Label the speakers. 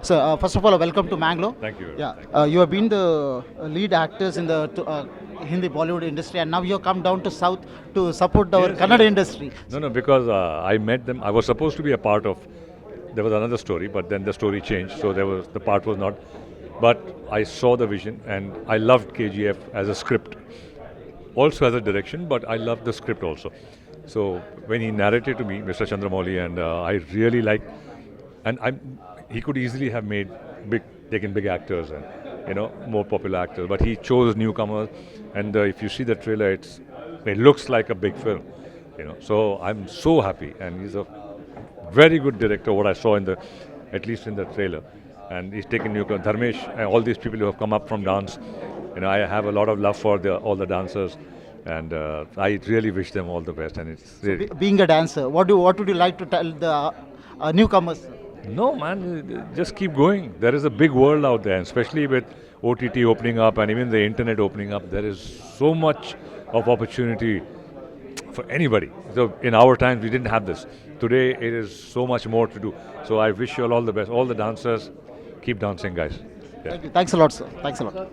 Speaker 1: So, first of all, welcome to Mangalore.
Speaker 2: Thank you.
Speaker 1: Yeah,
Speaker 2: Thank you.
Speaker 1: you have been the lead actors in the Hindi Bollywood industry, and now you have come down to South to support our
Speaker 2: Yes,
Speaker 1: Kannada
Speaker 2: yes.
Speaker 1: industry.
Speaker 2: No, because I met them. I was supposed to be a part of. There was another story, but then the story changed, so the part was not. But I saw the vision, and I loved KGF as a script, also as a direction. But I loved the script also. So when he narrated to me, Mr. Chandramouli, and I really like, and he could easily have made taken big actors and more popular actors, but he chose newcomers. And if you see the trailer, it looks like a big film, So I'm so happy, and he's a very good director. What I saw at least in the trailer, and he's taken newcomers, Dharmesh, and all these people who have come up from dance. I have a lot of love for all the dancers, and I really wish them all the best. And it's really,
Speaker 1: Being a dancer, what would you like to tell the newcomers?
Speaker 2: no, man, just keep going. There is a big world out there, and especially with OTT opening up and even the internet opening up. There is so much of opportunity for anybody. So in our times, we didn't have this. Today, it is so much more to do. So I wish you all the best. All the dancers, keep dancing, guys. Yeah.
Speaker 1: Thank you. Thanks a lot, sir. Thanks a lot.